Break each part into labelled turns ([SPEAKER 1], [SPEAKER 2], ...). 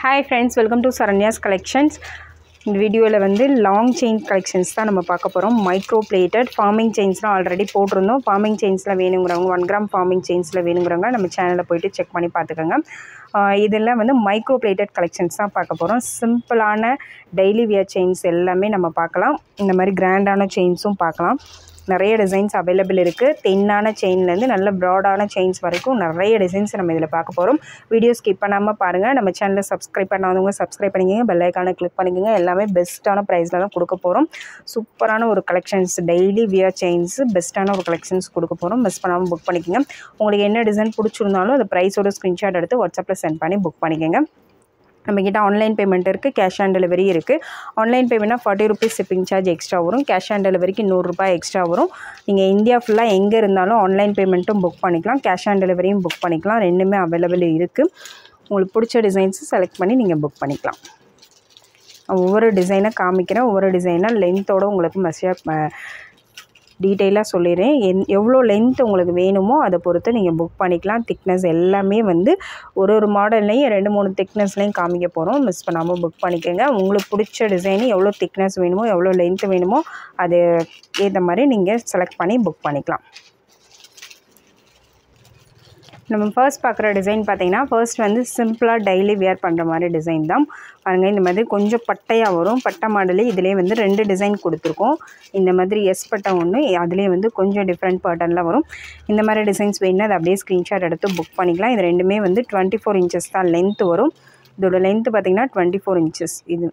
[SPEAKER 1] Hi friends, welcome to Saranya's Collections. இந்த வீடியோவில் வந்து லாங் செயின் கலெக்ஷன்ஸ் தான் நம்ம பார்க்க போகிறோம். மைக்ரோ பிளேட்டட் ஃபார்மிங் செயின்ஸ்லாம் ஆல்ரெடி போட்டிருந்தோம். ஃபார்மிங் செயின்ஸில் வேணுங்கிறவங்க 1 கிராம் ஃபார்மிங் செயின்ஸில் வேணுங்கிறவங்க நம்ம சேனலில் போய்ட்டு செக் பண்ணி பார்த்துக்கோங்க. இதெல்லாம் வந்து மைக்ரோ பிளேட்டட் கலெக்ஷன்ஸ் தான் பார்க்க போகிறோம். சிம்பிளான டெய்லி வியர் செயின்ஸ் எல்லாமே நம்ம பார்க்கலாம். இந்த மாதிரி கிராண்டான செயின்ஸும் பார்க்கலாம். நிறைய டிசைன்ஸ் அவைலபிள் இருக்குது. தென்னான செயின்லேருந்து நல்ல ப்ராடான செயின்ஸ் வரைக்கும் நிறைய டிசைன்ஸ் நம்ம இதில் பார்க்க போகிறோம். வீடியோ ஸ்கிப் பண்ணாமல் பாருங்கள். நம்ம சேனலை சப்ஸ்கிரைப் பண்ணாதவங்க சப்ஸ்கிரைப் பண்ணிக்கோங்க, பெல் ஐக்கானை கிளிக் பண்ணிக்கோங்க. எல்லாமே பெஸ்ட்டான ப்ரைஸில் தான் கொடுக்க போகிறோம். சூப்பரான ஒரு கலெக்ஷன்ஸ், டெய்லி வியர் செயின்ஸ் பெஸ்ட்டான ஒரு கலெக்ஷன்ஸ் கொடுக்க போகிறோம். மிஸ் பண்ணாமல் புக் பண்ணிக்கோங்க. உங்களுக்கு என்ன டிசைன் பிடிச்சிருந்தாலும் அந்த ப்ரைஸோட ஸ்க்ரீன்ஷாட் எடுத்து வாட்ஸ்அப்பில் சென்ட் பண்ணி புக் பண்ணிக்கோங்க. நம்மக்கிட்ட ஆன்லைன் பேமெண்ட் இருக்குது, கேஷ் ஆன் டெலிவரி இருக்குது. ஆன்லைன் பேமெண்ட்னா 40 rupees ஷிப்பிங் சார்ஜ் எக்ஸ்ட்ரா வரும். கேஷ் ஆன் டெலிவரிக்கு 100 ரூபாய் எக்ஸ்ட்ரா வரும். நீங்கள் இந்தியா ஃபுல்லாக எங்கே இருந்தாலும் ஆன்லைன் பேமெண்ட்டும் புக் பண்ணிக்கலாம், கேஷ் ஆன் டெலிவரியும் புக் பண்ணிக்கலாம். ரெண்டுமே அவைலபிள் இருக்குது. உங்களுக்கு பிடிச்ச டிசைன்ஸு செலக்ட் பண்ணி நீங்கள் புக் பண்ணிக்கலாம். ஒவ்வொரு டிசைனாக காமிக்கிறேன். ஒவ்வொரு டிசைனாக லென்த்தோடு உங்களுக்கு மெசேஜ் டீட்டெயிலாக சொல்லிடுறேன். எவ்வளோ லென்த் உங்களுக்கு வேணுமோ அதை பொறுத்து நீங்கள் புக் பண்ணிக்கலாம். திக்னஸ் எல்லாமே வந்து ஒரு மாடல்லையும் 2-3 திக்னஸ்லையும் காமிக்க போகிறோம். மிஸ் பண்ணாமல் புக் பண்ணிக்கோங்க. உங்களுக்கு பிடிச்ச டிசைனு எவ்வளோ திக்னஸ் வேணுமோ எவ்வளோ லென்த் வேணுமோ அது ஏற்ற மாதிரி நீங்கள் செலக்ட் பண்ணி புக் பண்ணிக்கலாம். நம்ம ஃபர்ஸ்ட் பார்க்குற டிசைன் பார்த்திங்கன்னா, ஃபர்ஸ்ட் வந்து சிம்பிளாக டெய்லி வியர் பண்ணுற மாதிரி டிசைன் தான் பாருங்கள். இந்த மாதிரி கொஞ்சம் பட்டையாக வரும். பட்டை மாடலே இதிலே வந்து 2 டிசைன் கொடுத்துருக்கோம். இந்த மாதிரி எஸ் பட்டை ஒன்று, அதிலே வந்து கொஞ்சம் டிஃப்ரெண்ட் பேட்டர்னில் வரும். இந்த மாதிரி டிசைன்ஸ் வேணுன்னா அதை அப்படியே ஸ்க்ரீன்ஷாட் எடுத்து புக் பண்ணிக்கலாம். இது ரெண்டுமே வந்து 24 inches தான் லென்த்து வரும். இதோட லென்த்து பார்த்திங்கன்னா 24 inches. இது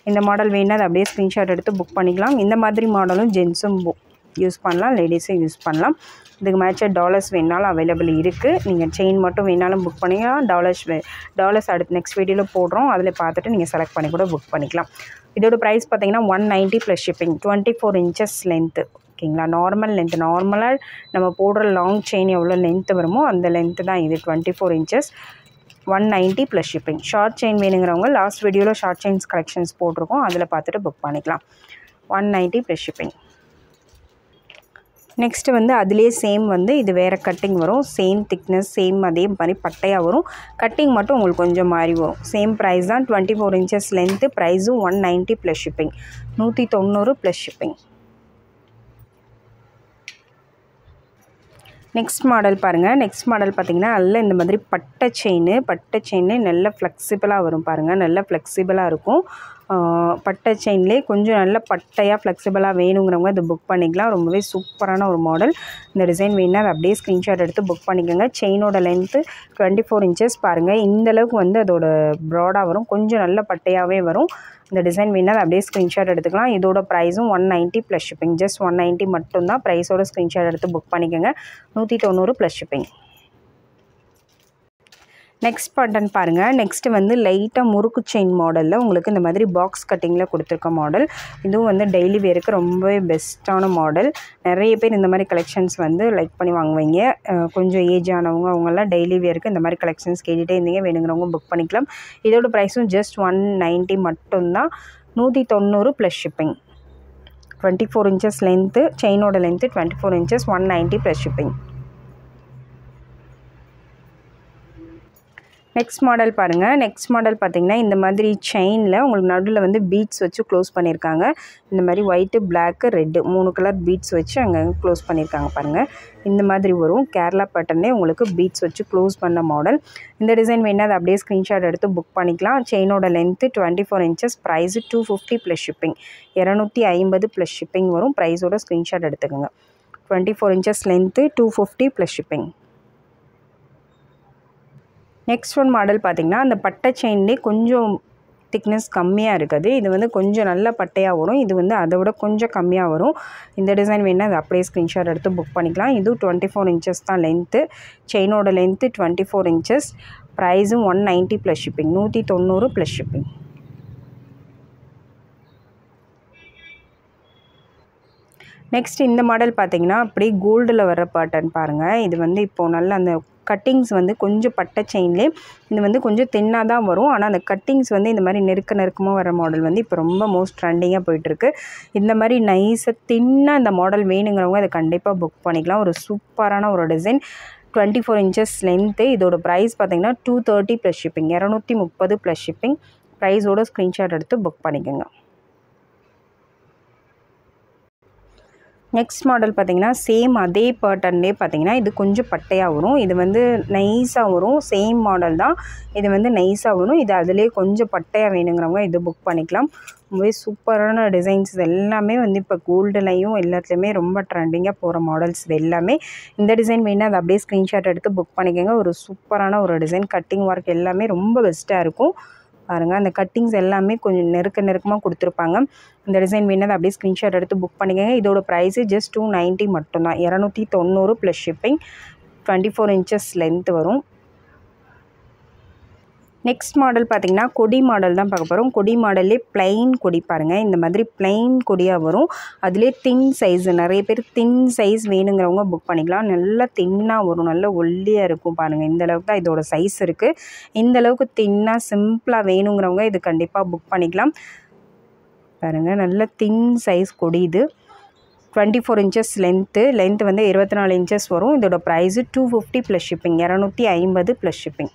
[SPEAKER 1] இந்த மாடல் வேணுன்னா அதை அப்படியே ஸ்க்ரீன்ஷாட் எடுத்து புக் பண்ணிக்கலாம். இந்த மாதிரி மாடலும் ஜென்ஸும் யூஸ் பண்ணலாம், லேடிஸும் யூஸ் பண்ணலாம். இதுக்கு மேட்சாக டாலர்ஸ் வேணாலும் அவைலபிள் இருக்குது. நீங்கள் செயின் மட்டும் வேணாலும் புக் பண்ணிக்கலாம். டாலர்ஸ் அடுத்து நெக்ஸ்ட் வீடியோவில் போடுறோம், அதில் பார்த்துட்டு நீங்கள் செலக்ட் பண்ணி கூட புக் பண்ணிக்கலாம். இதோட ப்ரைஸ் பார்த்திங்கன்னா 190 + ஷிப்பிங். 24 inches length. ஓகேங்களா, நார்மல் லென்த்து. நார்மலாக நம்ம போடுற லாங் செயின் எவ்வளோ லென்த்து வருமோ அந்த லென்த்து தான் இது, 24 inches. 190 + ஷிப்பிங். ஷார்ட் செயின் வேணுங்கிறவங்க லாஸ்ட் வீடியோவில் ஷார்ட் செயின்ஸ் கலெக்ஷன்ஸ் போட்டிருக்கோம், அதில் பார்த்துட்டு புக் பண்ணிக்கலாம். 190 + ஷிப்பிங். நெக்ஸ்ட்டு வந்து அதிலே சேம் வந்து இது வேறு கட்டிங் வரும். சேம் திக்னஸ், சேம் அதே மாதிரி பட்டையாக வரும். கட்டிங் மட்டும் உங்களுக்கு கொஞ்சம் மாறி வரும். சேம் ப்ரைஸ் தான், 24 inches லென்த்து. ப்ரைஸும் 190 + ஷிப்பிங். 190 + ஷிப்பிங். நெக்ஸ்ட் மாடல் பாருங்கள். நெக்ஸ்ட் மாடல் பார்த்திங்கன்னா நல்ல இந்த மாதிரி பட்டை செயின் நல்ல ஃப்ளெக்சிபிளாக வரும் பாருங்கள். நல்ல ஃப்ளெக்சிபிளாக இருக்கும். பட்டை செயின்லேயே கொஞ்சம் நல்ல பட்டையாக ஃப்ளெக்சிபிளாக வேணுங்கிறவங்க இது புக் பண்ணிக்கலாம். ரொம்பவே சூப்பரான ஒரு மாடல். இந்த டிசைன் வேணுன்னா அதை அப்படியே ஸ்க்ரீன்ஷாட் எடுத்து புக் பண்ணிக்கோங்க. செயினோட லென்த்து 24 inches பாருங்கள். இந்தளவுக்கு வந்து அதோட ப்ராடாக வரும். கொஞ்சம் நல்ல பட்டையாகவே வரும். இந்த டிசைன் வேணுன்னா அதை அப்படியே ஸ்க்ரீன்ஷாட் எடுத்துக்கலாம். இதோட ப்ரைஸும் 190 + ஷிப்பிங். ஜஸ்ட் 190 மட்டும்தான். ப்ரைஸோட ஸ்க்ரீன்ஷாட் எடுத்து புக் பண்ணிக்கோங்க. 190 + ஷிப்பிங். நெக்ஸ்ட் பேட்டர்ன் பாருங்கள். நெக்ஸ்ட்டு வந்து லைட்டாக முறுக்கு செயின் மாடலில் உங்களுக்கு இந்த மாதிரி பாக்ஸ் கட்டிங்கில் கொடுத்துருக்க மாடல். இதுவும் வந்து டெய்லி வேருக்கு ரொம்பவே பெஸ்ட்டான மாடல். நிறைய பேர் இந்த மாதிரி கலெக்ஷன்ஸ் வந்து லைக் பண்ணி வாங்குவீங்க. கொஞ்சம் ஏஜ் ஆனவங்க அவங்கெல்லாம் டெய்லி வேருக்கு இந்த மாதிரி கலெக்ஷன்ஸ் கேட்டுகிட்டே இருந்தீங்க, வேணுங்கிறவங்க புக் பண்ணிக்கலாம். இதோட ப்ரைஸும் ஜஸ்ட் 190 மட்டும்தான். 190 + ஷிப்பிங். 24 inches length. செயினோட length 24 inches. 190 + shipping. Next model பாருங்கள். நெக்ஸ்ட் மாடல் பார்த்திங்கன்னா இந்த மாதிரி செயினில் உங்களுக்கு நடுவில் வந்து பீட்ஸ் வச்சு க்ளோஸ் பண்ணியிருக்காங்க. இந்த மாதிரி white, black, red 3 colour beads வச்சு அங்கே க்ளோஸ் பண்ணியிருக்காங்க பாருங்கள். இந்த மாதிரி வரும். கேரளா பேட்டர்னே உங்களுக்கு பீட்ஸ் வச்சு க்ளோஸ் பண்ண மாடல். இந்த டிசைன் வேணால் அதை அப்படியே ஸ்க்ரீன்ஷாட் எடுத்து புக் பண்ணிக்கலாம். செயினோட length 24 inches. Price 250 + shipping. 250 + shipping வரும். ப்ரைஸோட ஸ்க்ரீன்ஷாட் எடுத்துக்கோங்க. 24 inches length, 250 + shipping. Next one model பார்த்திங்கன்னா அந்த பட்டை செயின்லேயே கொஞ்சம் திக்னஸ் கம்மியாக இருக்குது. இது வந்து கொஞ்சம் நல்ல பட்டையாக வரும். இது வந்து அதை விட கொஞ்சம் கம்மியாக வரும். இந்த டிசைன் வேணுன்னா அதை அப்படியே ஸ்க்ரீன்ஷாட் எடுத்து புக் பண்ணிக்கலாம். இதுவும் 24 inches தான் லென்த்து. செயினோட லென்த்து 24 inches. ப்ரைஸும் 190 + ஷிப்பிங். 190 + ஷிப்பிங். நெக்ஸ்ட் இந்த மாடல் பார்த்திங்கன்னா அப்படியே கோல்டில் வர பேட்டர்ன் பாருங்கள். இது வந்து இப்போது நல்ல அந்த கட்டிங்ஸ் வந்து கொஞ்சம் பட்டை செயின்லேயே இது வந்து கொஞ்சம் தின்னாக தான் வரும். ஆனால் அந்த கட்டிங்ஸ் வந்து இந்த மாதிரி நெருக்கமாக வர மாடல் வந்து இப்போ ரொம்ப மோஸ்ட் ட்ரெண்டிங்காக போயிட்டுருக்கு. இந்த மாதிரி நைஸாக தின்னாக இந்த மாடல் வேணுங்கிறவங்க அதை கண்டிப்பாக புக் பண்ணிக்கலாம். ஒரு சூப்பரான ஒரு டிசைன். 24 inches length. இதோட ப்ரைஸ் பார்த்தீங்கன்னா 230 ப்ளஸ் ஷிப்பிங், 230 ப்ளஸ் ஷிப்பிங். ப்ரைஸோட ஸ்க்ரீன்ஷாட் எடுத்து புக் பண்ணிக்கோங்க. நெக்ஸ்ட் மாடல் பார்த்தீங்கன்னா சேம் அதே பேட்டர்ன்லேயே பார்த்தீங்கன்னா இது கொஞ்சம் பட்டையாக வரும். இது வந்து நைஸாக வரும். சேம் மாடல் தான், இது வந்து நைஸாக வரும். இது அதிலே கொஞ்சம் பட்டையாக வேணுங்கிறவங்க இது புக் பண்ணிக்கலாம். ரொம்பவே சூப்பரான டிசைன்ஸ். இது எல்லாமே வந்து இப்போ கோல்டுலையும் எல்லாத்துலேயுமே ரொம்ப ட்ரெண்டிங்காக போகிற மாடல்ஸ் இது எல்லாமே. இந்த டிசைன் வேணால் அதை அப்படியே ஸ்க்ரீன்ஷாட் எடுத்து புக் பண்ணிக்கோங்க. ஒரு சூப்பரான ஒரு டிசைன். கட்டிங் ஒர்க் எல்லாமே ரொம்ப பெஸ்ட்டாக இருக்கும். பாருங்கள், அந்த கட்டிங்ஸ் எல்லாமே கொஞ்சம் நெருக்கமாக கொடுத்துருப்பாங்க. இந்த டிசைன் வேணால் அப்படியே ஸ்க்ரீன்ஷாட் எடுத்து புக் பண்ணிக்கோங்க. இதோட ப்ரைஸு ஜஸ்ட் 290 மட்டும்தான், 290 ப்ளஸ் ஷிப்பிங். 24 இன்ச்சஸ் லென்த் வரும். நெக்ஸ்ட் மாடல் பார்த்திங்கன்னா கொடி மாடல் தான் பார்க்க போகிறோம். கொடி மாடல்லே ப்ளைன் கொடி பாருங்கள், இந்த மாதிரி ப்ளைன் கொடியாக வரும். அதிலே தின் சைஸு, நிறைய பேர் தின் சைஸ் வேணுங்கிறவங்க புக் பண்ணிக்கலாம். நல்லா தின்னாக வரும், நல்லா ஒல்லியாக இருக்கும். பாருங்கள், இந்தளவுக்கு தான் இதோட சைஸ் இருக்குது. இந்தளவுக்கு தின்னாக சிம்பிளாக வேணுங்கிறவங்க இது கண்டிப்பாக புக் பண்ணிக்கலாம். பாருங்கள், நல்ல தின் சைஸ் கொடி இது. 24 இன்ச்சஸ் லென்த்து வந்து 24 இன்ச்சஸ் வரும். இதோட price 250 plus shipping, 250 plus shipping.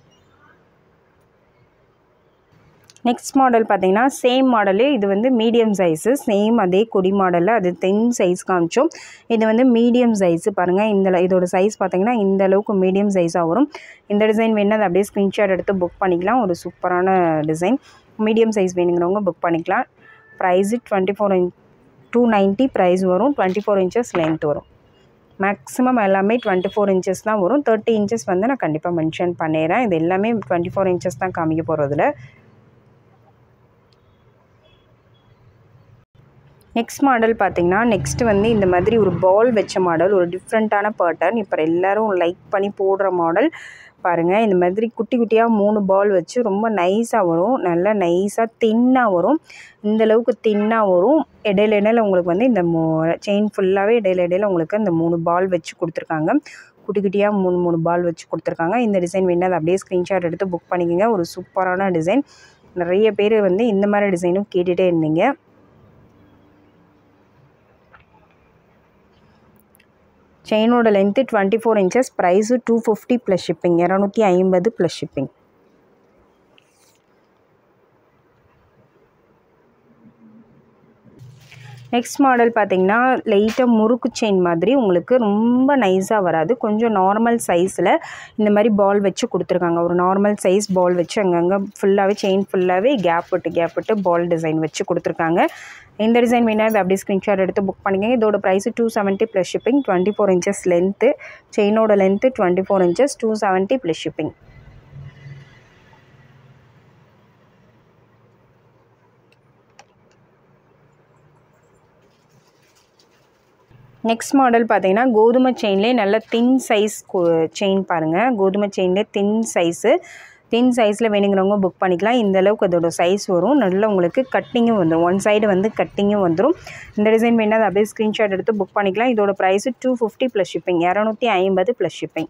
[SPEAKER 1] Next model பார்த்திங்கன்னா சேம் மாடலே, இது வந்து மீடியம் சைஸு. சேம் அதே கொடி மாடலில் அது 10 சைஸ் காமிச்சோம். இது வந்து மீடியம் சைஸு. பாருங்கள், இதோட சைஸ் பார்த்திங்கன்னா இந்த அளவுக்கு மீடியம் சைஸாக வரும். இந்த டிசைன் வேணுன்னா அதை அப்படியே ஸ்க்ரீன்ஷாட் எடுத்து புக் பண்ணிக்கலாம். ஒரு சூப்பரான டிசைன். மீடியம் சைஸ் வேணுங்கிறவங்க புக் பண்ணிக்கலாம். ப்ரைஸு 290 ப்ரைஸ் வரும். 24 இன்ச்சஸ் லென்த் வரும். மேக்ஸிமம் எல்லாமே 24 இன்ச்சஸ் தான் வரும். 30 இன்ச்சஸ் வந்து நான் கண்டிப்பாக மென்ஷன் பண்ணிடுறேன். இது எல்லாமே 24 இன்ச்சஸ் தான் காமிக்க போகிறதுல. நெக்ஸ்ட் மாடல் பார்த்திங்கன்னா நெக்ஸ்ட்டு வந்து இந்த மாதிரி ஒரு பால் வச்ச மாடல், ஒரு டிஃப்ரெண்ட்டான பேட்டர்ன். இப்போ எல்லோரும் லைக் பண்ணி போடுற மாடல். பாருங்கள், இந்த மாதிரி குட்டி குட்டியாக 3 பால் வச்சு ரொம்ப நைஸாக வரும். நல்லா நைஸாக தின்னாக வரும். இந்தளவுக்கு தின்னாக வரும். இடையில உங்களுக்கு வந்து இந்த செயின் ஃபுல்லாகவே இடையில உங்களுக்கு அந்த 3 பால் வச்சு கொடுத்துருக்காங்க. குட்டி குட்டியாக 3 பால் வச்சு கொடுத்துருக்காங்க. இந்த டிசைன் வேணால் அதை அப்படியே ஸ்க்ரீன்ஷாட் எடுத்து புக் பண்ணிக்கோங்க. ஒரு சூப்பரான டிசைன். நிறைய பேர் வந்து இந்த மாதிரி டிசைனும் கேட்டுகிட்டே இருந்தீங்க. செயினோட length 24 inches. Price 250 plus shipping, 250 plus shipping. Next model பார்த்திங்கன்னா லைட்டாக முறுக்கு செயின் மாதிரி, உங்களுக்கு ரொம்ப நைஸாக வராது. கொஞ்சம் நார்மல் சைஸில் இந்த மாதிரி பால் வச்சு கொடுத்துருக்காங்க. ஒரு நார்மல் சைஸ் பால் வச்சு அங்கங்கே ஃபுல்லாகவே செயின் ஃபுல்லாகவே கேப் விட்டு பால் டிசைன் வச்சு கொடுத்துருக்காங்க. இந்த டிசைன் வேணால் இது அப்படியே ஸ்க்ரீன்ஷாட் எடுத்து புக் பண்ணிக்கோங்க. இதோட price 270 plus shipping. 24 inches length. செயினோட length 24 inches. 270 plus shipping. Next model பார்த்தீங்கன்னா கோதுமை செயின்லேயே நல்ல தின் சைஸ் செயின் பாருங்கள். கோதுமை செயின்லேயே தின் சைஸில் வேணுங்கிறவங்க புக் பண்ணிக்கலாம். இந்தளவுக்கு அதோட சைஸ் வரும். நல்லா உங்களுக்கு கட்டிங்கும் வந்துடும். ஒன் சைடு வந்து கட்டிங்கும் வந்துடும். இந்த டிசைன் வேணால் அதை அப்படியே ஸ்க்ரீன்ஷாட் எடுத்து புக் பண்ணிக்கலாம். இதோட price 250 plus shipping, 250 plus shipping.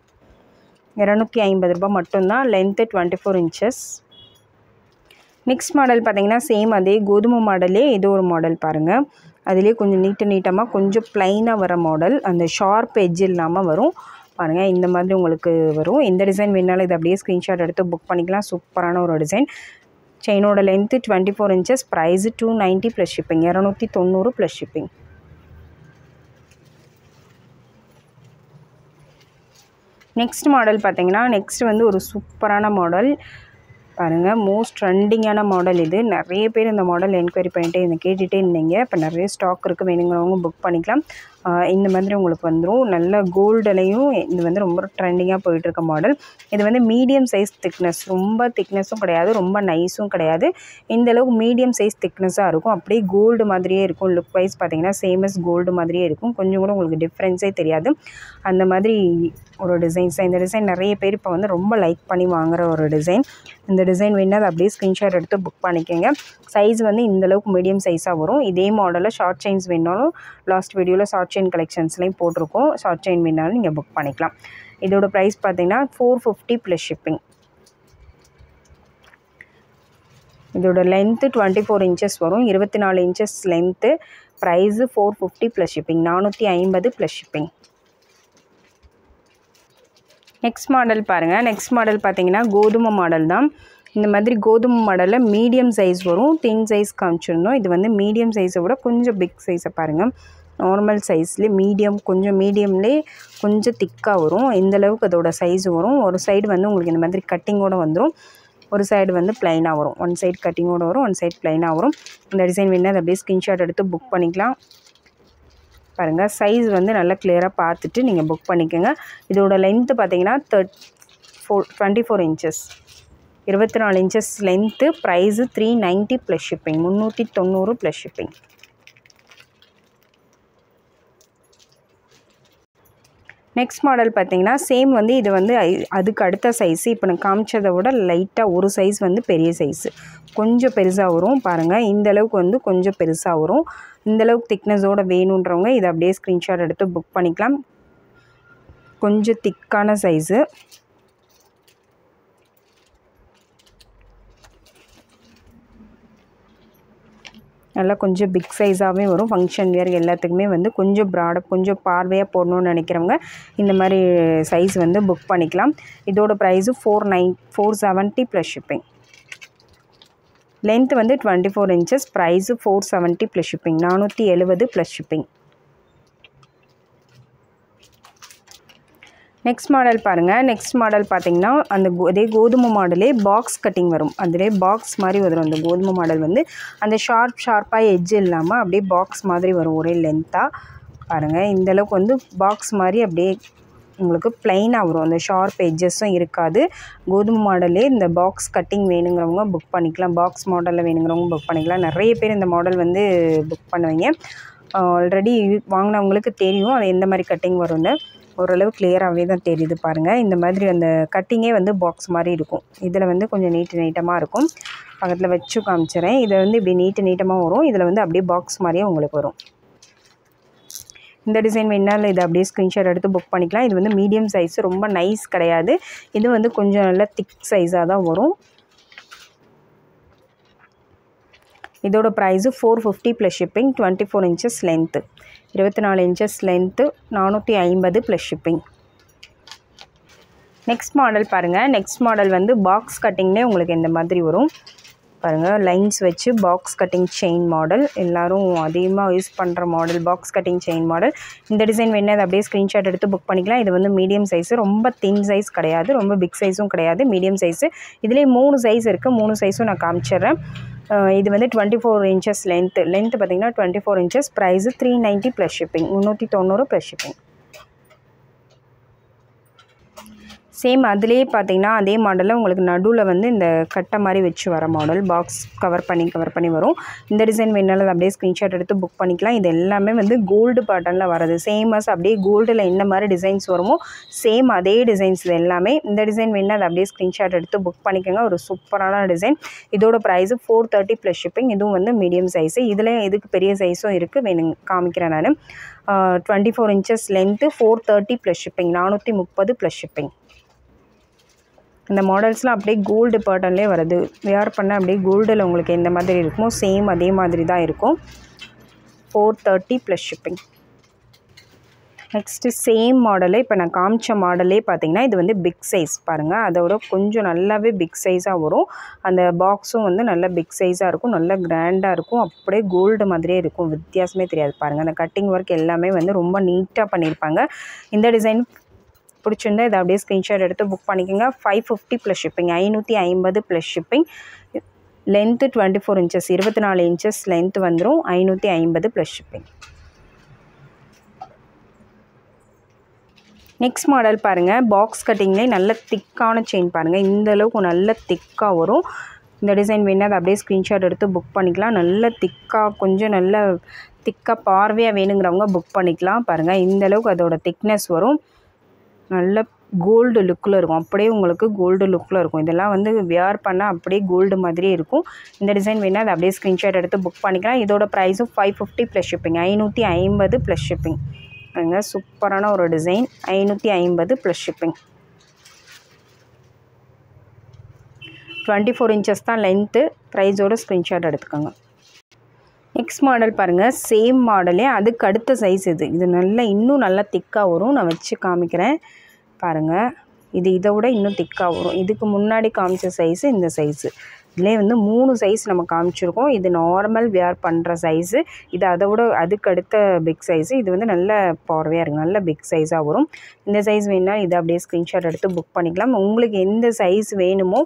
[SPEAKER 1] 250 ரூபா மட்டும்தான். Length 24 inches. நெக்ஸ்ட் மாடல் பார்த்தீங்கன்னா சேம் அதே கோதுமை மாடலே இது ஒரு மாடல் பாருங்கள். அதிலே கொஞ்சம் நீட்டமாக கொஞ்சம் ப்ளைனாக வர மாடல். அந்த ஷார்ப் எட்ஜ் இல்லாமல் வரும். பாருங்கள், இந்த மாதிரி உங்களுக்கு வரும். இந்த டிசைன் வேணாலும் இதை அப்படியே ஸ்க்ரீன்ஷாட் எடுத்து புக் பண்ணிக்கலாம். சூப்பரான ஒரு டிசைன். செயினோட length 24 inches. Price 290 plus shipping, 290 plus shipping. Next model பார்த்தீங்கன்னா நெக்ஸ்ட் வந்து ஒரு சூப்பரான மாடல் பாருங்கள். மோஸ்ட் ட்ரெண்டிங்கான மாடல் இது. நிறைய பேர் இந்த மாடல் என்கொயரி பண்ணிட்டு கேட்டுகிட்டே இருந்தீங்க. இப்போ நிறைய ஸ்டாக் இருக்குது, வேணுங்கிறவங்க புக் பண்ணிக்கலாம். இந்த மாதிரி உங்களுக்கு வந்துடும். நல்ல கோல்டுலையும் இது வந்து ரொம்ப ட்ரெண்டிங்காக போயிட்டுருக்க மாடல். இது வந்து மீடியம் சைஸ் திக்னஸ், ரொம்ப திக்னஸும் கிடையாது, ரொம்ப நைஸும் கிடையாது. இந்தளவுக்கு மீடியம் சைஸ் திக்னஸாக இருக்கும். அப்படியே கோல்டு மாதிரியே இருக்கும். லுக் வைஸ் பார்த்தீங்கன்னா சேமஸ் கோல்டு மாதிரியே இருக்கும். கொஞ்சம் கூட உங்களுக்கு டிஃப்ரென்ஸே தெரியாது. அந்த மாதிரி ஒரு டிசைன்ஸ். இந்த டிசைன் நிறைய பேர் இப்போ வந்து ரொம்ப லைக் பண்ணி வாங்குகிற ஒரு டிசைன். இந்த டிசைன் வேணால் அப்படியே ஸ்க்ரீன்ஷாட் எடுத்து புக் பண்ணிக்கோங்க. சைஸ் வந்து இந்தளவுக்கு மீடியம் சைஸாக வரும். இதே மாடலில் ஷார்ட் செயின்ஸ் வேணாலும் லாஸ்ட் வீடியோவில் ஷார்ட் செயின் கலெக்ஷன்ஸ்லையும் போட்டிருக்கோம். ஷார்ட் செயின் வேணாலும் நீங்கள் புக் பண்ணிக்கலாம். இதோட ப்ரைஸ் பார்த்தீங்கன்னா 450 ப்ளஸ் ஷிப்பிங். இதோட லென்த்து 24 இன்ச்சஸ் வரும். 24 inches length. Price 450 plus shipping, 450 plus shipping. Next model பாருங்கள். நெக்ஸ்ட் மாடல் பார்த்தீங்கன்னா கோதுமை மாடல் தான். இந்த மாதிரி கோதுமை மாடலில் மீடியம் சைஸ் வரும். தின் சைஸ் காமிச்சிருந்தோம். இது வந்து மீடியம் சைஸை விட கொஞ்சம் பிக் சைஸை பாருங்கள். நார்மல் சைஸ்லேயே மீடியம், கொஞ்சம் மீடியம்லேயே கொஞ்சம் திக்காக வரும். இந்தளவுக்கு அதோட சைஸ் வரும். ஒரு சைடு வந்து உங்களுக்கு இந்த மாதிரி கட்டிங்கோடு வந்துடும், ஒரு சைடு வந்து ப்ளைனாக வரும். ஒன் சைடு கட்டிங்கோடு வரும், ஒன் சைடு ப்ளைனாக வரும். இந்த டிசைன் வேணால் அதை அப்படியே ஸ்க்ரீன்ஷாட் எடுத்து புக் பண்ணிக்கலாம். பாருங்கள், சைஸ் வந்து நல்லா கிளியராக பார்த்துட்டு நீங்கள் புக் பண்ணிக்கோங்க. இதோட லென்த்து பார்த்தீங்கன்னா 24 inches, 24 inches length. Price 390 plus shipping, 390 plus shipping. Next model பார்த்தீங்கன்னா சேம் வந்து இது வந்து அதுக்கு அடுத்த சைஸு. இப்போ நான் காமிச்சதை விட லைட்டாக ஒரு சைஸ் வந்து பெரிய சைஸு, கொஞ்சம் பெருசாக வரும். பாருங்கள், இந்தளவுக்கு வந்து கொஞ்சம் பெருசாக வரும். இந்தளவுக்கு திக்னஸோடு வேணுன்றவங்க இதை அப்படியே ஸ்க்ரீன்ஷாட் எடுத்து புக் பண்ணிக்கலாம். கொஞ்சம் திக்கான சைஸு. நல்லா கொஞ்சம் பிக் சைஸாகவே வரும். ஃபங்க்ஷன் வேர் எல்லாத்துக்குமே வந்து கொஞ்சம் ப்ராடாக கொஞ்சம் பார்வையாக போடணும்னு நினைக்கிறவங்க இந்த மாதிரி சைஸ் வந்து புக் பண்ணிக்கலாம். இதோட ப்ரைஸு 470 ப்ளஸ் ஷிப்பிங். லென்த் வந்து 24 inches. Price 470 plus shipping, 470 plus shipping. Next model பாருங்கள். நெக்ஸ்ட் மாடல் பார்த்தீங்கன்னா அதே கோதுமை மாடலே பாக்ஸ் கட்டிங் வரும். அதிலே பாக்ஸ் மாதிரி வரும். அந்த கோதுமை மாடல் வந்து அந்த ஷார்ப்பாக எட்ஜ் இல்லாமல் அப்படியே பாக்ஸ் மாதிரி வரும், ஒரே லென்த்தாக. பாருங்கள், இந்தளவுக்கு வந்து பாக்ஸ் மாதிரி அப்படியே உங்களுக்கு ப்ளைனாக வரும். அந்த ஷார்ப் எட்ஜஸும் இருக்காது. கோதுமை மாடலே இந்த பாக்ஸ் கட்டிங் வேணுங்கிறவங்க புக் பண்ணிக்கலாம். பாக்ஸ் மாடலில் வேணுங்கிறவங்க புக் பண்ணிக்கலாம். நிறைய பேர் இந்த மாடல் வந்து புக் பண்ணுவீங்க. ஆல்ரெடி வாங்கினவங்களுக்கு தெரியும் அது எந்த மாதிரி கட்டிங் வரும்னு. ஓரளவு கிளியராகவே தான் தெரியுது பாருங்கள். இந்த மாதிரி அந்த கட்டிங்கே வந்து பாக்ஸ் மாதிரி இருக்கும். இதில் வந்து கொஞ்சம் நீட்டமாக இருக்கும். பக்கத்தில் வச்சு காமிச்சிடறேன். இதை வந்து இப்படி நீட்டமாக வரும். இதில் வந்து அப்படியே பாக்ஸ் மாதிரியே உங்களுக்கு வரும். இந்த டிசைன் வேணாலும் இதை அப்படியே ஸ்க்ரீன்ஷாட் எடுத்து புக் பண்ணிக்கலாம். இது வந்து மீடியம் சைஸ், ரொம்ப நைஸ் கிடையாது. இது வந்து கொஞ்சம் நல்லா திக் சைஸாக தான் வரும். இதோட price 450 plus shipping, 24 inches length, 24 inches length, 450 plus shipping. Next model பாருங்கள். நெக்ஸ்ட் மாடல் வந்து பாக்ஸ் கட்டிங்னே உங்களுக்கு இந்த மாதிரி வரும். பாருங்கள், லைன்ஸ் வச்சு பாக்ஸ் கட்டிங் செயின் மாடல், எல்லோரும் அதிகமாக யூஸ் பண்ணுற model box cutting chain model. இந்த டிசைன் வேணால் அதை அப்படியே ஸ்க்ரீன்ஷாட் எடுத்து புக் பண்ணிக்கலாம். இது வந்து மீடியம் சைஸு, ரொம்ப தின் சைஸ் கிடையாது, ரொம்ப பிக் சைஸும் கிடையாது, மீடியம் சைஸு. இதிலே 3 சைஸ் இருக்குது. 3 சைஸும் நான் காமிச்சிட்றேன். இது வந்து 24 இன்ச்சஸ் லென்த்து பார்த்திங்கன்னா 24 inches. Price 390 plus shipping, 390 plus shipping. Same அதிலே பார்த்தீங்கன்னா அதே மாடலில் உங்களுக்கு நடுவில் வந்து இந்த கட்டை மாதிரி வச்சு வர மாடல், பாக்ஸ் கவர் பண்ணி வரும். இந்த டிசைன் வேணாலும் அதை அப்படியே ஸ்க்ரீன்ஷாட் எடுத்து புக் பண்ணிக்கலாம். இது எல்லாமே வந்து கோல்டு பேட்டர்னில் வரது. சேமஸ் அப்படியே கோல்டில் என்ன மாதிரி டிசைன்ஸ் வருமோ சேம் அதே டிசைன்ஸ் இது எல்லாமே. இந்த டிசைன் வேணால் அதை அப்படியே ஸ்க்ரீன்ஷாட் எடுத்து புக் பண்ணிக்கோங்க. ஒரு சூப்பரான டிசைன். இதோட ப்ரைஸு 430 ப்ளஸ் ஷிப்பிங். இதுவும் வந்து மீடியம் சைஸு. இதில் இதுக்கு பெரிய சைஸும் இருக்குது, வேணுங்க காமிக்கிறேன் நான். 24 inches length, 430 plus shipping, 430 plus shipping. இந்த மாடல்ஸ்லாம் அப்படியே கோல்டு பேட்டர்ன்லேயே வருது. வேர் பண்ண அப்படியே கோல்டில் உங்களுக்கு எந்த மாதிரி இருக்குமோ சேம் அதே மாதிரி தான் இருக்கும். 430 ப்ளஸ் ஷிப்பிங். நெக்ஸ்ட்டு சேம் மாடலே, இப்போ நான் காமிச்ச மாடலே பார்த்தீங்கன்னா இது வந்து பிக் சைஸ். பாருங்கள், அதோட கொஞ்சம் நல்லாவே பிக் சைஸாக வரும். அந்த பாக்ஸும் வந்து நல்லா பிக் சைஸாக இருக்கும், நல்லா கிராண்டாக இருக்கும். அப்படியே கோல்டு மாதிரியே இருக்கும், வித்தியாசமே தெரியாது. பாருங்கள், அந்த கட்டிங் ஒர்க் எல்லாமே வந்து ரொம்ப நீட்டாக பண்ணியிருப்பாங்க. இந்த டிசைன் பிடிச்சிருந்தா இதை அப்படியே ஸ்க்ரீன்ஷாட் எடுத்து புக் பண்ணிக்கோங்க. 550 plus shipping, 550 plus shipping. Length 24 inches, 24 inches length வந்துடும். 550 ப்ளஸ் ஷிப்பிங். நெக்ஸ்ட் மாடல் பாருங்கள். பாக்ஸ் கட்டிங்லேயே நல்ல திக்கான செயின் பாருங்கள். இந்தளவுக்கு நல்ல திக்காக வரும். இந்த டிசைன் வேணால் அதை அப்படியே ஸ்க்ரீன்ஷாட் எடுத்து புக் பண்ணிக்கலாம். நல்ல திக்காக, கொஞ்சம் நல்ல திக்காக பார்வையாக வேணுங்கிறவங்க புக் பண்ணிக்கலாம். பாருங்கள், இந்தளவுக்கு அதோட திக்னஸ் வரும். நல்ல கோல்டு லுக்கில் இருக்கும். அப்படியே உங்களுக்கு கோல்டு லுக்கில் இருக்கும். இதெல்லாம் வந்து வியர் பண்ணால் அப்படியே கோல்டு மாதிரியே இருக்கும். இந்த டிசைன் வேணால் அதை அப்படியே ஸ்க்ரீன்ஷாட் எடுத்து புக் பண்ணிக்கலாம். இதோட ப்ரைஸும் 550 ப்ளஸ் ஷிப்பிங், 550 ப்ளஸ் ஷிப்பிங். பாருங்க, சூப்பரான ஒரு டிசைன். 550 plus shipping. 24 இன்ச்சஸ் தான் லென்த்து. ப்ரைஸோட ஸ்க்ரீன்ஷாட் எடுத்துக்கோங்க. நெக்ஸ்ட் மாடல் பாருங்கள். சேம் மாடலே அதுக்கு அடுத்த சைஸ் இது. இது நல்லா இன்னும் நல்லா திக்காக வரும். நான் வச்சு காமிக்கிறேன் பாருங்கள். இதை விட இன்னும் திக்காக வரும். இதுக்கு முன்னாடி காமிச்ச சைஸு இந்த சைஸு. இதிலே வந்து 3 சைஸ் நம்ம காமிச்சிருக்கோம். இது நார்மல் வியர் பண்ணுற சைஸு. இது அதை விட அதுக்கு அடுத்த பிக் சைஸு. இது வந்து நல்ல பார்வையாக இருக்குது, நல்ல பிக் சைஸாக வரும். இந்த சைஸ் வேணுன்னா இதை அப்படியே ஸ்க்ரீன்ஷாட் எடுத்து புக் பண்ணிக்கலாம். உங்களுக்கு எந்த சைஸ் வேணுமோ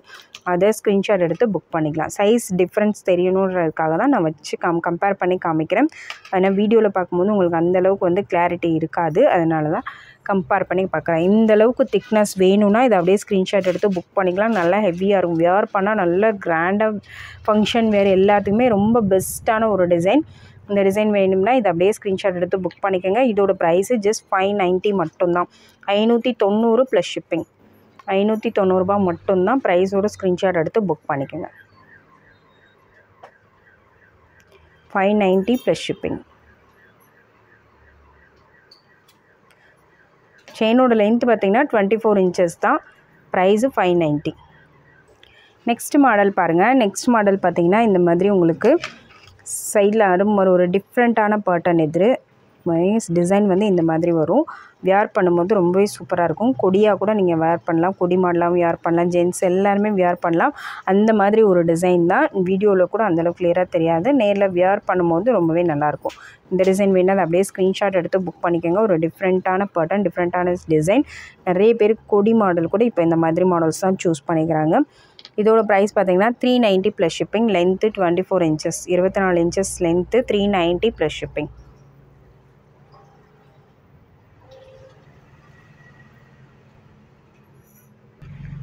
[SPEAKER 1] அதை ஸ்க்ரீன்ஷாட் எடுத்து புக் பண்ணிக்கலாம். சைஸ் டிஃப்ரென்ஸ் தெரியணுன்றதுக்காக தான் நான் வச்சு கம்பேர் பண்ணி காமிக்கிறேன். ஆனால் வீடியோவில் பார்க்கும்போது உங்களுக்கு அந்தளவுக்கு வந்து கிளாரிட்டி இருக்காது, அதனால தான் கம்பேர் பண்ணி பார்க்குறேன். இந்தளவுக்கு திக்னஸ் வேணும்னா இதை அப்படியே ஸ்க்ரீன்ஷாட் எடுத்து புக் பண்ணிக்கலாம். நல்லா ஹெவியாக இருக்கும், வியர் பண்ணால் நல்லா கிராண்டாக ஃபங்க்ஷன் வேறு எல்லாத்துக்குமே ரொம்ப பெஸ்ட்டான ஒரு டிசைன். இந்த டிசைன் வேணும்னா இதை அப்படியே ஸ்க்ரீன்ஷாட் எடுத்து புக் பண்ணிக்கோங்க. இதோட ப்ரைஸு ஜஸ்ட் 590 மட்டும்தான். 590 ப்ளஸ் ஷிப்பிங். 590 ரூபா மட்டும்தான். ப்ரைஸோட ஸ்க்ரீன்ஷாட் எடுத்து புக் பண்ணிக்கோங்க. 590 ப்ளஸ் ஷிப்பிங். செயினோட லென்த் பார்த்திங்கன்னா 24 இன்ச்சஸ் தான். ப்ரைஸு 590. நெக்ஸ்ட் மாடல் பாருங்கள். நெக்ஸ்ட் மாடல் பார்த்திங்கன்னா இந்த மாதிரி உங்களுக்கு சைடில் ஒரு டிஃப்ரெண்ட்டான பேட்டர்ன் எதிர் டிசைன் வந்து இந்த மாதிரி வரும். வியர் பண்ணும்போது ரொம்பவே சூப்பராக இருக்கும். கொடியாக கூட நீங்கள் வியர் பண்ணலாம், கொடி மாடலாகவும் வியர் பண்ணலாம், ஜென்ட்ஸ் எல்லாருமே வியர் பண்ணலாம். அந்த மாதிரி ஒரு டிசைன் தான். வீடியோவில் கூட அந்தளவுக்கு கிளியராக தெரியாது, நேரில் வியர் பண்ணும்போது ரொம்பவே நல்லாயிருக்கும். இந்த டிசைன் வேணால் அதை அப்படியே ஸ்க்ரீன்ஷாட் எடுத்து புக் பண்ணிக்கோங்க. ஒரு டிஃப்ரெண்ட்டான பேட்டர்ன், டிஃப்ரெண்ட்டான டிசைன். நிறைய பேர் கொடி மாடல் கூட இப்போ இந்த மாதிரி மாடல்ஸ் தான் சூஸ் பண்ணிக்கிறாங்க. இதோட ப்ரைஸ் பார்த்திங்கன்னா 390 plus shipping. Length 24 inches, 24 inches length, 390 plus shipping.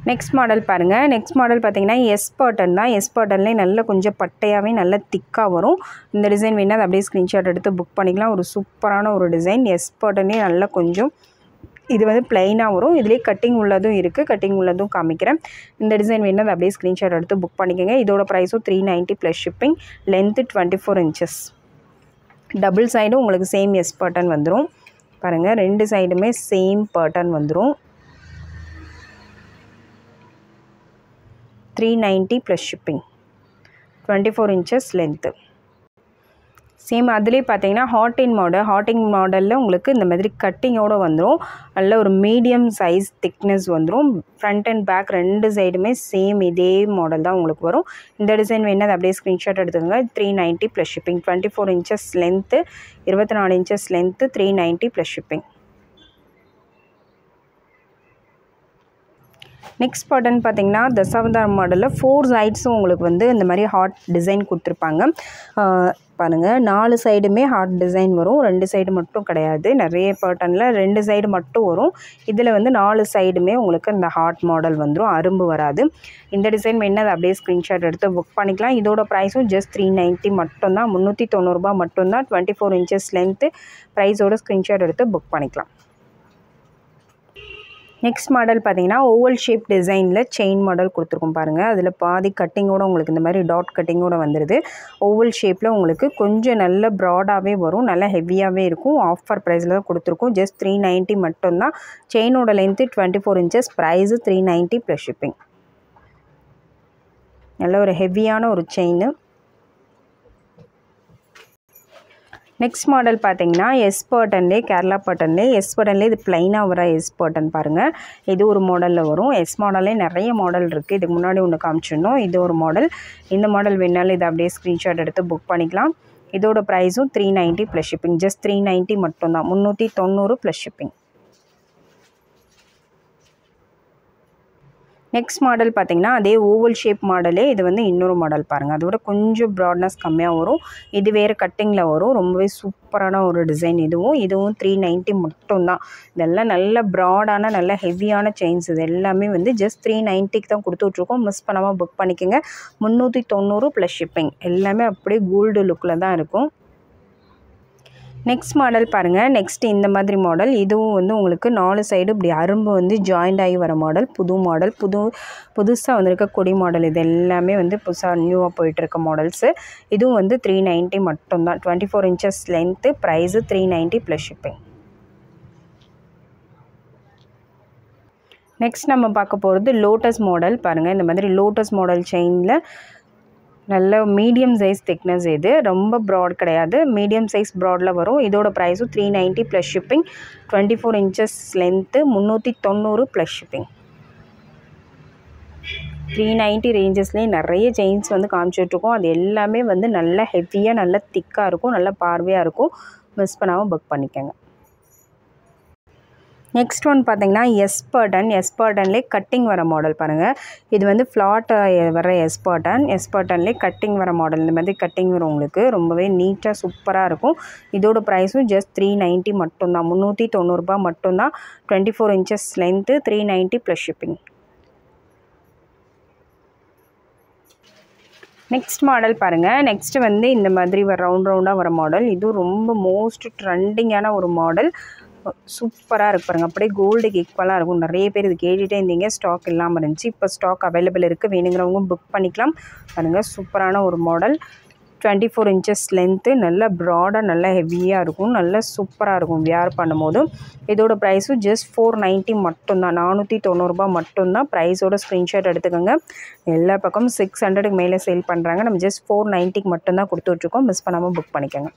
[SPEAKER 1] Next model பாருங்கள். நெக்ஸ்ட் மாடல் பார்த்திங்கன்னா எஸ் பேட்டர்ன் தான். எஸ் பேட்டர்ன்லேயே நல்ல கொஞ்சம் பட்டையாகவே நல்ல திக்காக வரும். இந்த டிசைன் வேணால் அதை அப்படியே ஸ்க்ரீன்ஷாட் எடுத்து புக் பண்ணிக்கலாம். ஒரு சூப்பரான ஒரு டிசைன். எஸ் பேட்டர்னே நல்ல கொஞ்சம் இது வந்து ப்ளைனாக வரும். இதுலேயே கட்டிங் உள்ளதும் இருக்குது, கட்டிங் உள்ளதும் காமிக்கிறேன். இந்த டிசைன் வேணால் அதை அப்படியே ஸ்க்ரீன்ஷாட் எடுத்து புக் பண்ணிக்கோங்க. இதோட ப்ரைஸும் 390 plus shipping. Length 24 inches. Double சைடும் உங்களுக்கு சேம் எஸ் பேட்டர்ன் வந்துடும். பாருங்கள், 2 சைடுமே சேம் பேட்டர்ன் வந்துடும். 390 plus shipping. 24 inches length. Same அதுலேயே பார்த்தீங்கன்னா ஹாட்டின் மாடலில் உங்களுக்கு இந்த மாதிரி கட்டிங்கோடு வந்துடும். நல்ல ஒரு மீடியம் சைஸ் திக்னஸ் வந்துடும். ஃப்ரண்ட் அண்ட் பேக் 2 சைடுமே சேம் இதே மாடல் தான் உங்களுக்கு வரும். இந்த டிசைன் வேணால் அதை அப்படியே ஸ்க்ரீன்ஷாட் எடுத்துக்கோங்க. 390 plus shipping. 24 inches length, 24 inches length, 390 plus shipping. Next pattern பார்த்திங்கன்னா தசாவதாரம் மாடலில் 4 சைட்ஸும் உங்களுக்கு வந்து இந்த மாதிரி ஹார்ட் டிசைன் கொடுத்துருப்பாங்க. பாருங்கள், 4 சைடுமே ஹார்ட் டிசைன் வரும். 2 சைடு மட்டும் கிடையாது. நிறைய பேட்டர்னில் 2 சைடு மட்டும் வரும். இதில் வந்து 4 சைடுமே உங்களுக்கு இந்த ஹார்ட் மாடல் வந்துடும், அரும்பு வராது. இந்த டிசைன் வேணால் அதை அப்படியே ஸ்க்ரீன்ஷாட் எடுத்து புக் பண்ணிக்கலாம். இதோட ப்ரைஸும் ஜஸ்ட் 390 மட்டும்தான். 390 ரூபா மட்டும்தான். 24 இன்ச்சஸ் லென்த்து. ப்ரைஸோட ஸ்க்ரீன்ஷாட் எடுத்து புக் பண்ணிக்கலாம். நெக்ஸ்ட் மாடல் பார்த்திங்கன்னா ஓவல் ஷேப் டிசைனில் செயின் மாடல் கொடுத்துருக்கோம் பாருங்கள். அதில் பாதி கட்டிங்கோடு உங்களுக்கு இந்த மாதிரி டாட் கட்டிங்கோடு வந்துடுது. ஓவல் ஷேப்பில் உங்களுக்கு கொஞ்சம் நல்ல ப்ராடாகவே வரும், நல்லா ஹெவியாகவே இருக்கும். ஆஃபர் ப்ரைஸில் தான் கொடுத்துருக்கோம். ஜஸ்ட் 390 மட்டும்தான். செயினோட length 24 inches. Price 390 plus shipping. நல்ல ஒரு ஹெவியான ஒரு செயின். நெக்ஸ்ட் மாடல் பார்த்தீங்கன்னா எஸ் பேட்டர்ன்லே, கேரளா பேட்டர்ன்லே, எஸ் பேட்டர்ன்லே இது ப்ளைனாக வர எஸ் பேட்டர்ன் பாருங்கள். இது ஒரு மாடலில் வரும். எஸ் மாடல்லே நிறைய மாடல் இருக்குது. இதுக்கு முன்னாடி ஒன்று காமிச்சிருந்தோம். இது ஒரு மாடல். இந்த மாடல் வேணாலும் இதை அப்படியே ஸ்க்ரீன்ஷாட் எடுத்து புக் பண்ணிக்கலாம். இதோட ப்ரைஸும் 390 ப்ளஸ் ஷிப்பிங். ஜஸ்ட் 390 மட்டும்தான். 390 ப்ளஸ் ஷிப்பிங். நெக்ஸ்ட் மாடல் பார்த்திங்கன்னா அதே ஓவல் ஷேப் மாடலே, இது வந்து இன்னொரு மாடல் பாருங்கள். அதோட கொஞ்சம் ப்ராட்னஸ் கம்மியாக வரும். இது வேறு கட்டிங்கில் வரும். ரொம்பவே சூப்பரான ஒரு டிசைன். இதுவும் 390 மட்டும்தான். இதெல்லாம் நல்ல ப்ராடான நல்ல ஹெவியான செயின்ஸ். இது எல்லாமே வந்து ஜஸ்ட் 390க்கு தான் கொடுத்துட்ருக்கோம். மிஸ் பண்ணாமல் புக் பண்ணிக்கோங்க. 390 ப்ளஸ் ஷிப்பிங். எல்லாமே அப்படியே கோல்டு லுக்கில் தான் இருக்கும். நெக்ஸ்ட் மாடல் பாருங்கள். நெக்ஸ்ட் இந்த மாதிரி மாடல். இதுவும் வந்து உங்களுக்கு 4 சைடு இப்படி அரும்பு வந்து ஜாயிண்ட் ஆகி வர மாடல். புது மாடல், புதுசாக வந்திருக்க கொடி மாடல். இது எல்லாமே வந்து புதுசாக நியூவாக போயிட்டுருக்க மாடல்ஸு. இதுவும் வந்து 390 மட்டும்தான். 24 inches length. Price 390 plus shipping. Next நம்ம பார்க்க போகிறது லோட்டஸ் மாடல் பாருங்கள். இந்த மாதிரி லோட்டஸ் மாடல் செயினில் நல்ல மீடியம் சைஸ் திக்னஸ். இது ரொம்ப ப்ராட் கிடையாது, மீடியம் சைஸ் ப்ராடில் வரும். இதோட ப்ரைஸும் 390 plus shipping. 24 inches length. 390 plus shipping. 390 ரேஞ்சஸ்லேயே நிறைய செயின்ஸ் வந்து காமிச்சிட்ருக்கோம். அது எல்லாமே வந்து நல்லா ஹெவியாக நல்லா திக்காக இருக்கும், நல்லா பார்வையாக இருக்கும். மிஸ் பண்ணாமல் புக் பண்ணிக்கோங்க. நெக்ஸ்ட் ஒன் பார்த்தீங்கன்னா எஸ் பேட்டர்ன்லேயே கட்டிங் வர மாடல் பாருங்கள். இது வந்து ஃப்ளாட் வர எஸ் பேட்டர்ன்லேயே கட்டிங் வர மாடல். இந்த மாதிரி கட்டிங் வரும் உங்களுக்கு. ரொம்பவே நீட்டாக சூப்பராக இருக்கும். இதோட ப்ரைஸும் ஜஸ்ட் 390 மட்டும்தான், 390 ரூபா மட்டும்தான். 24 inches length, 390 plus shipping. Next model பாருங்கள். நெக்ஸ்ட்டு வந்து இந்த மாதிரி ரவுண்டாக வர மாடல். இதுவும் ரொம்ப மோஸ்ட் ட்ரெண்டிங்கான ஒரு மாடல். சூப்பராக இருக்கு பாருங்கள். அப்படியே கோல்டுக்கு ஈக்குவலாக இருக்கும். நிறைய பேர் இது கேட்டுகிட்டே இருந்தீங்க, ஸ்டாக் இல்லாமல் இருந்துச்சு. இப்போ ஸ்டாக் அவைலபிள் இருக்குது, வேணுங்கிறவங்க புக் பண்ணிக்கலாம். பாருங்கள், சூப்பரான ஒரு மாடல். 24 inches லென்த்து, நல்லா ப்ராடாக நல்லா ஹெவியாக இருக்கும், நல்லா சூப்பராக இருக்கும் வியர் பண்ணும்போது. இதோட ப்ரைஸும் ஜஸ்ட் 490 மட்டும்தான், 490 ரூபா மட்டும்தான். ப்ரைஸோட ஸ்க்ரீன்ஷாட் எடுத்துக்கோங்க. எல்லா பக்கமும் 600க்கு மேலே சேல் பண்ணுறாங்க. நம்ம ஜஸ்ட் 490க்கு மட்டும்தான் கொடுத்துட்ருக்கோம். மிஸ் பண்ணாமல் புக் பண்ணிக்கோங்க.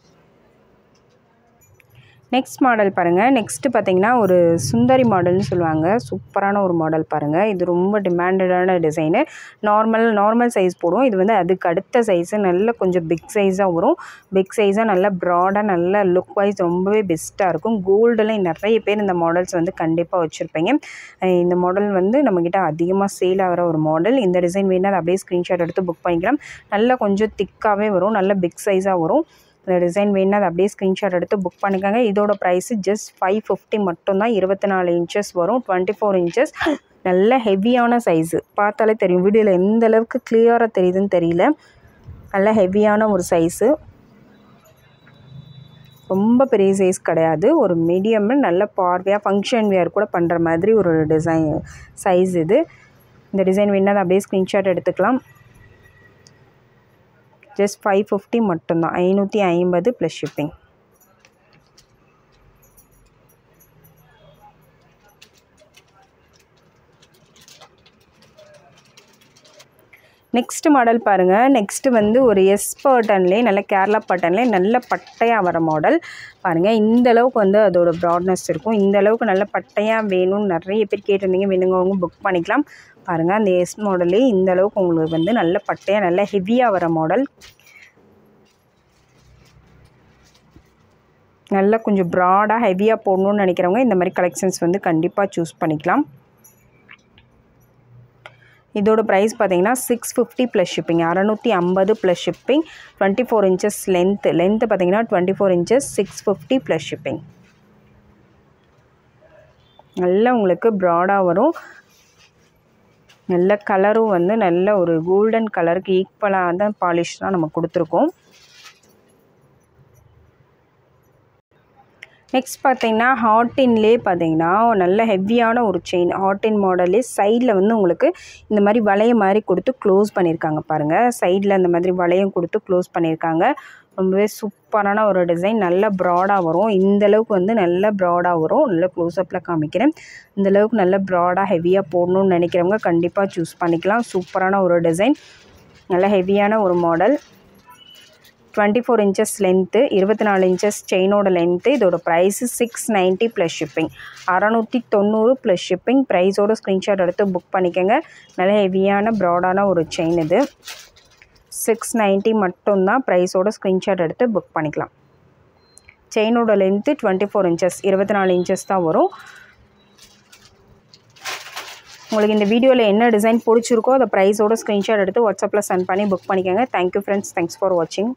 [SPEAKER 1] நெக்ஸ்ட் மாடல் பாருங்கள். நெக்ஸ்ட்டு பார்த்தீங்கன்னா ஒரு சுந்தரி மாடல்னு சொல்லுவாங்க. சூப்பரான ஒரு மாடல் பாருங்கள். இது ரொம்ப டிமாண்டடான டிசைனு. நார்மல் சைஸ் போடுவோம். இது வந்து அதுக்கு அடுத்த சைஸு நல்ல கொஞ்சம் பிக் சைஸாக வரும். பிக் சைஸாக நல்லா ப்ராடாக நல்லா லுக் வைஸ் ரொம்பவே பெஸ்ட்டாக இருக்கும். கோல்டில் நிறைய பேர் இந்த மாடல்ஸ் வந்து கண்டிப்பாக வச்சுருப்பீங்க. இந்த மாடல் வந்து நம்மக்கிட்ட அதிகமாக சேல் ஆகிற ஒரு மாடல். இந்த டிசைன் வேணால் அதை அப்படியே ஸ்க்ரீன்ஷாட் எடுத்து புக் பண்ணிக்கலாம். நல்லா கொஞ்சம் திக்காகவே வரும், நல்ல பிக் சைஸாக வரும். இந்த டிசைன் வேணுன்னா அதை அப்படியே ஸ்க்ரீன்ஷாட் எடுத்து புக் பண்ணிக்கோங்க. இதோட ப்ரைஸு ஜஸ்ட் 550 மட்டும்தான். 24 inches வரும், 24 inches. நல்ல ஹெவியான சைஸு, பார்த்தாலே தெரியும். வீடியோவில் எந்த அளவுக்கு கிளியராக தெரியுதுன்னு தெரியல. நல்ல ஹெவியான ஒரு சைஸு, ரொம்ப பெரிய சைஸ் கிடையாது, ஒரு மீடியம்னு நல்ல பார்வையாக ஃபங்க்ஷன் வேர் கூட பண்ணுற மாதிரி ஒரு டிசைன் சைஸ் இது. இந்த டிசைன் வேணுன்னா அதை அப்படியே ஸ்க்ரீன்ஷாட் எடுத்துக்கலாம். ஜஸ்ட் 550 மட்டும்தான், 550 ப்ளஸ் ஷிப்பிங். நெக்ஸ்ட் மாடல் பாருங்கள். நெக்ஸ்ட்டு வந்து ஒரு எஸ் பேட்டர்ன்லேயே நல்ல கேரளா பேட்டர்ன்லேயே நல்ல பட்டையாக வர மாடல் பாருங்கள். இந்த அளவுக்கு வந்து அதோட ப்ராட்னஸ் இருக்கும். இந்த அளவுக்கு நல்ல பட்டையாக வேணும்னு நிறைய பேர் கேட்டிருந்தீங்க, வேணுங்கவங்க புக் பண்ணிக்கலாம். பாருங்கள், அந்த எஸ் மாடலே இந்த அளவுக்கு உங்களுக்கு வந்து நல்ல பட்டையாக நல்ல ஹெவியாக வர மாடல். நல்லா கொஞ்சம் ப்ராடாக ஹெவியாக போடணுன்னு நினைக்கிறவங்க இந்த மாதிரி கலெக்ஷன்ஸ் வந்து கண்டிப்பாக சூஸ் பண்ணிக்கலாம். இதோட ப்ரைஸ் பார்த்தீங்கன்னா 650 plus shipping, 650 plus shipping. 24 inches length பார்த்தீங்கன்னா 24 inches, 650 ப்ளஸ் ஷிப்பிங். நல்லா உங்களுக்கு ப்ராடாக வரும். நல்ல கலரும் வந்து நல்ல ஒரு கோல்டன் கலருக்கு ஈக்குவலாக தான் பாலிஷ் தான் நம்ம கொடுத்துருக்கோம். நெக்ஸ்ட் பார்த்தீங்கன்னா ஹார்டின்லேயே பார்த்தீங்கன்னா நல்ல ஹெவியான ஒரு செயின். ஹார்டின் மாடலே சைடில் வந்து உங்களுக்கு இந்த மாதிரி வளைய மாதிரி கொடுத்து க்ளோஸ் பண்ணியிருக்காங்க பாருங்கள். சைடில் இந்த மாதிரி வளையம் கொடுத்து க்ளோஸ் பண்ணியிருக்காங்க. ரொம்பவே சூப்பரான ஒரு டிசைன். நல்ல ப்ராடாக வரும். இந்தளவுக்கு வந்து நல்ல ப்ராடாக வரும். நல்ல க்ளோஸ்அப்பில் காமிக்கிறேன். இந்தளவுக்கு நல்ல ப்ராடாக ஹெவியாக போடணுன்னு நினைக்கிறவங்க கண்டிப்பாக சூஸ் பண்ணிக்கலாம். சூப்பரான ஒரு டிசைன், நல்ல ஹெவியான ஒரு மாடல். 24 inches லென்த்து, 24 inches செயினோட லென்த்து. இதோட price 690 plus shipping, 690 plus shipping. ப்ரைஸோட ஸ்க்ரீன்ஷாட் எடுத்து புக் பண்ணிக்கோங்க. நல்ல ஹெவியான ப்ராடான ஒரு செயின் இது. 690 மட்டும்தான். ப்ரைஸோட ஸ்க்ரீன்ஷாட் எடுத்து புக் பண்ணிக்கலாம். செயினோட லென்த்து 24 inches, 24 inches தான் வரும். உங்களுக்கு இந்த வீடியோவில் என்ன டிசைன் பிடிச்சிருக்கோ அதை ப்ரைஸோட ஸ்க்ரீன்ஷாட் எடுத்து வாட்ஸ்அப்பில் சென்ட் பண்ணி புக் பண்ணிக்கோங்க. தேங்க்யூ ஃப்ரெண்ட்ஸ், தேங்க்ஸ் ஃபார் வாட்சிங்.